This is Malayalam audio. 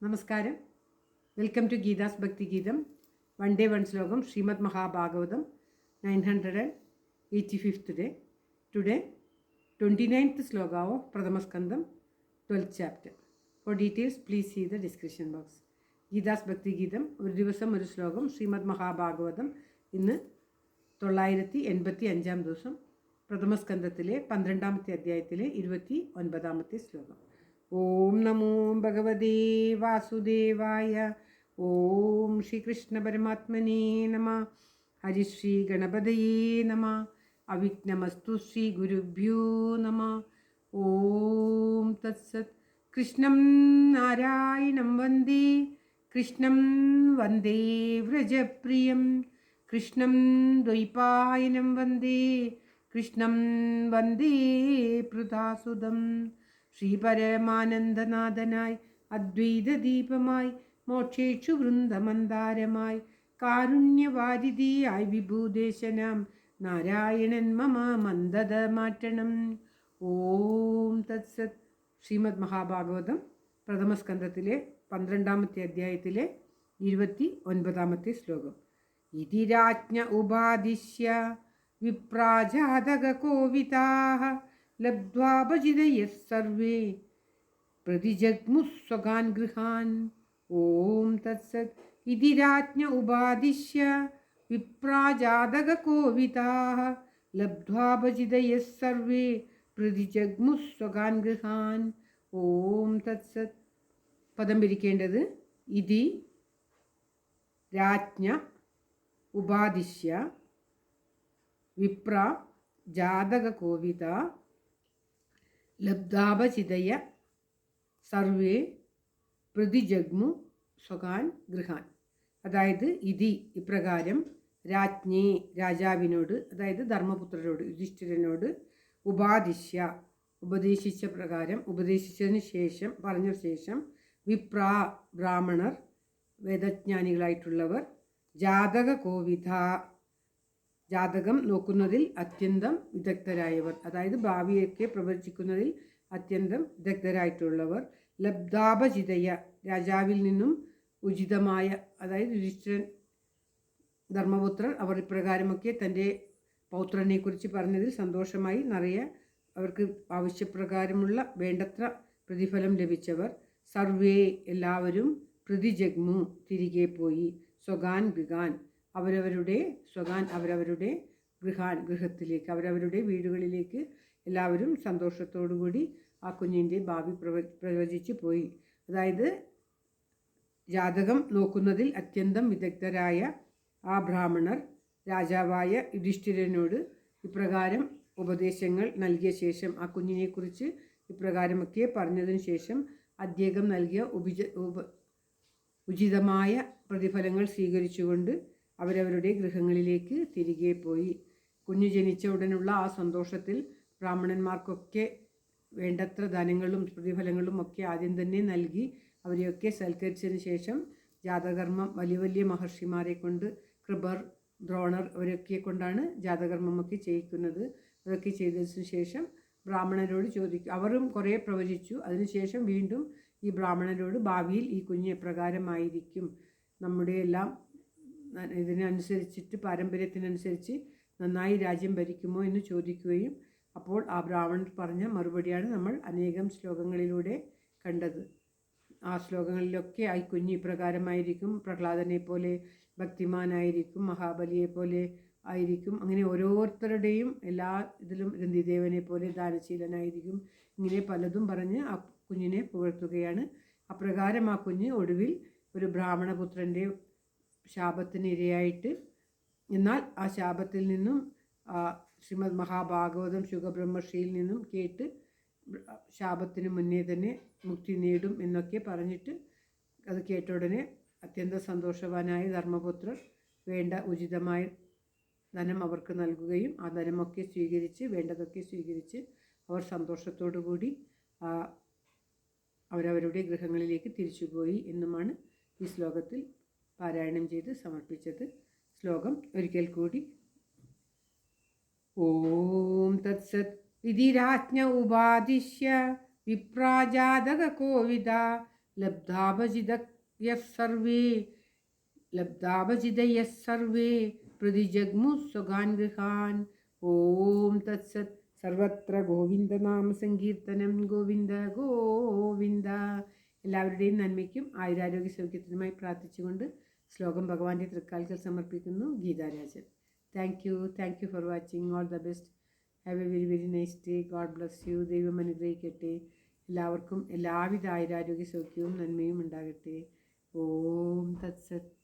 നമസ്കാരം. വെൽക്കം ടു ഗീതാസ് ഭക്തി ഗീതം. വൺ ഡേ വൺ ശ്ലോകം. Shrimad Mahabhagavatam 985th day. Today 29th sloka of Pradhamaskandam 12th chapter. For details please see the description box. Geetha's ഭക്തി ഗീതം ഒരു ദിവസം ഒരു ശ്ലോകം. ശ്രീമദ് മഹാഭാഗവതം ഇന്ന് 985 ദിവസം. പ്രഥമസ്കന്ധത്തിലെ 12ാമത്തെ അധ്യായത്തിലെ 29ാമത്തെ ശ്ലോകം. ഓം നമോ ഭഗവതേ വാസുദേവായ. ഓം ശ്രീകൃഷ്ണ പരമാത്മനേ നമ. ഹരിശ്രീ ഗണപതയേ നമ. അവിഘ്നമസ്തു ശ്രീ ഗുരുഭ്യോ നമ. ഓം തത്സത്. കൃഷ്ണം നാരായണം വന്ദേ. കൃഷ്ണം വന്ദേ വ്രജപ്രിയം. കൃഷ്ണം ദ്വൈപായനം വന്ദേ. കൃഷ്ണം വന്ദേ പൃഥാസുതം. ശ്രീപരമാനന്ദനാഥനായി അദ്വൈതദീപമായി മോക്ഷേക്ഷു വൃന്ദമന്ദാരമായി കാരുണ്യവാരിധിയായി വിഭൂദേശനാം നാരായണൻ മമ മന്ദത മാറ്റണം. ഓം തത്സത്. ശ്രീമദ് മഹാഭാഗവതം പ്രഥമസ്കന്ധത്തിലെ 12ാമത്തെ അധ്യായത്തിലെ 29ാമത്തെ ശ്ലോകം. ഇതി രാജ്ഞ ഉപാദിശ്യ വിപ്രാജാതകോവിതാഃ ലബ്ധ്വാപചിതയഃ സർവേ പ്രതിജഗ്മുഃ സ്വകാൻ ഗൃഹാൻ. ഓം തത്സത്. ഇതി രാജ്ഞ ഉപാദിശ്യ വിപ്രാജാതകോവിതാഃ ലബ്ധ്വാപചിതയഃ സർവേ പ്രതിജഗ്മുഃ സ്വകാൻ ഗൃഹാൻ. ഓം തത്സത്. പദം പിരിക്കേണ്ടത് ഇതി രാജ്ഞ ഉപാദിശ്യ വിപ്ര ജാതകോവിത ലബ്ധാപചിതയ സർവേ പ്രതിജഗ്മു സ്വകാൻ ഗൃഹാൻ. അതായത് ഇതി ഇപ്രകാരം രാജ്ഞേ രാജാവിനോട്, അതായത് ധർമ്മപുത്രരോട്, യുധിഷ്ഠിരനോട്, ഉപാദിശ്യ ഉപദേശിച്ച പ്രകാരം, ഉപദേശിച്ചതിന് ശേഷം, പറഞ്ഞ ശേഷം, വിപ്രാ ബ്രാഹ്മണർ വേദജ്ഞാനികളായിട്ടുള്ളവർ, ജാതക കോവിധ ജാതകം നോക്കുന്നതിൽ അത്യന്തം വിദഗ്ധരായവർ, അതായത് ഭാവിയൊക്കെ പ്രവചിക്കുന്നതിൽ അത്യന്തം വിദഗ്ധരായിട്ടുള്ളവർ, ലബ്ധാപചിതയ രാജാവിൽ നിന്നും ഉചിതമായ, അതായത് യുധിഷ്ഠിരൻ ധർമ്മപുത്രർ അവർ ഇപ്രകാരമൊക്കെ തൻ്റെ പൗത്രനെക്കുറിച്ച് പറഞ്ഞതിൽ സന്തോഷമായി നിറയെ അവർക്ക് ആവശ്യപ്രകാരമുള്ള വേണ്ടത്ര പ്രതിഫലം ലഭിച്ചവർ, സർവേ എല്ലാവരും, പ്രതിജഗ്മു തിരികെ പോയി, സ്വകാൻ ഗൃഹാൻ അവരവരുടെ, സ്വകാൻ അവരവരുടെ, ഗൃഹാൻ ഗൃഹത്തിലേക്ക്, അവരവരുടെ വീടുകളിലേക്ക് എല്ലാവരും സന്തോഷത്തോടുകൂടി ആ കുഞ്ഞിൻ്റെ ഭാവി പ്രവചിച്ചു പോയി. അതായത് ജാതകം നോക്കുന്നതിൽ അത്യന്തം വിദഗ്ധരായ ആ ബ്രാഹ്മണർ രാജാവായ യുധിഷ്ഠിരനോട് ഇപ്രകാരം ഉപദേശങ്ങൾ നൽകിയ ശേഷം, ആ കുഞ്ഞിനെക്കുറിച്ച് ഇപ്രകാരമൊക്കെ പറഞ്ഞതിന് ശേഷം അദ്ദേഹം നൽകിയ ഉചിതമായ പ്രതിഫലങ്ങൾ സ്വീകരിച്ചുകൊണ്ട് അവരവരുടെ ഗൃഹങ്ങളിലേക്ക് തിരികെ പോയി. കുഞ്ഞു ജനിച്ച ഉടനുള്ള ആ സന്തോഷത്തിൽ ബ്രാഹ്മണന്മാർക്കൊക്കെ വേണ്ടത്ര ധനങ്ങളും പ്രതിഫലങ്ങളും ഒക്കെ ആദ്യം തന്നെ നൽകി അവരെയൊക്കെ സൽക്കരിച്ചതിന് ശേഷം ജാതകർമ്മം വലിയ വലിയ മഹർഷിമാരെ കൊണ്ട്, കൃപർ, ദ്രോണർ അവരൊക്കെ കൊണ്ടാണ് ജാതകർമ്മമൊക്കെ ചെയ്യിക്കുന്നത്. അതൊക്കെ ചെയ്തതിന് ശേഷം ബ്രാഹ്മണരോട് ചോദിക്കും. അവരും കുറേ പ്രവചിച്ചു. അതിനുശേഷം വീണ്ടും ഈ ബ്രാഹ്മണരോട് ഭാവിയിൽ ഈ കുഞ്ഞ് എപ്രകാരമായിരിക്കും, നമ്മുടെ എല്ലാം ഇതിനനുസരിച്ചിട്ട് പാരമ്പര്യത്തിനനുസരിച്ച് നന്നായി രാജ്യം ഭരിക്കുമോ എന്ന് ചോദിക്കുകയും, അപ്പോൾ ആ ബ്രാഹ്മണർ പറഞ്ഞ മറുപടിയാണ് നമ്മൾ അനേകം ശ്ലോകങ്ങളിലൂടെ കണ്ടത്. ആ ശ്ലോകങ്ങളിലൊക്കെ ആ കുഞ്ഞ് ഇപ്രകാരമായിരിക്കും, പ്രഹ്ലാദനെ പോലെ ഭക്തിമാനായിരിക്കും, മഹാബലിയെ പോലെ ആയിരിക്കും, അങ്ങനെ ഓരോരുത്തരുടെയും എല്ലാ ഇതിലും രന്തിദേവനെ പോലെ ദാനശീലനായിരിക്കും, ഇങ്ങനെ പലതും പറഞ്ഞ് ആ കുഞ്ഞിനെ പുകഴ്ത്തുകയാണ്. അപ്രകാരം ആ കുഞ്ഞ് ഒടുവിൽ ഒരു ബ്രാഹ്മണപുത്രൻ്റെ ശാപത്തിന് ഇരയായിട്ട്, എന്നാൽ ആ ശാപത്തിൽ നിന്നും ശ്രീമദ് മഹാഭാഗവതം ശുഖബ്രഹ്മർഷിയിൽ നിന്നും കേട്ട് ശാപത്തിന് മുന്നേ തന്നെ മുക്തി നേടും എന്നൊക്കെ പറഞ്ഞിട്ട് അത് കേട്ട ഉടനെ അത്യന്തം സന്തോഷവാനായ ധർമ്മപുത്രർ വേണ്ട ഉചിതമായ ധനം അവർക്ക് നൽകുകയും ആ ധനമൊക്കെ സ്വീകരിച്ച്, വേണ്ടതൊക്കെ സ്വീകരിച്ച് അവർ സന്തോഷത്തോടു കൂടി അവരവരുടെ ഗൃഹങ്ങളിലേക്ക് തിരിച്ചുപോയി എന്നുമാണ് ഈ ശ്ലോകത്തിൽ പാരായണം ചെയ്ത് സമർപ്പിച്ചത്. ശ്ലോകം ഒരിക്കൽ കൂടി. ഓം തത്സത്. ഇതി രാജ്ഞ ഉപാദിശ്യ വിപ്രാജാതക കോവിദ ലബ്ധാഭജിതയഃ സർവേ ലബ്ധാഭജിതയഃ സർവേ പ്രതിജഗ്മു സ്വഗാൻ ഗൃഹാൻ. ഓം തത്സത്. സർവത്ര ഗോവിന്ദനാമ സങ്കീർത്തനം. ഗോവിന്ദ ഗോവിന്ദ. എല്ലാവരുടെയും നന്മയ്ക്കും ആയുരാരോഗ്യ സൗഖ്യത്തിനുമായി പ്രാർത്ഥിച്ചുകൊണ്ട് ശ്ലോകം ഭഗവാന്റെ തൃക്കാൽക്കൽ സമർപ്പിക്കുന്നു. Geetha Rajan. Thank you for watching. All the best. Have A very very nice day. God bless you. ദൈവം അനുഗ്രഹിക്കട്ടെ. എല്ലാവർക്കും എല്ലാവിധ ആയുരാരോഗ്യ സൗഖ്യവും നന്മയും ഉണ്ടാകട്ടെ. ഓം തത്സത്.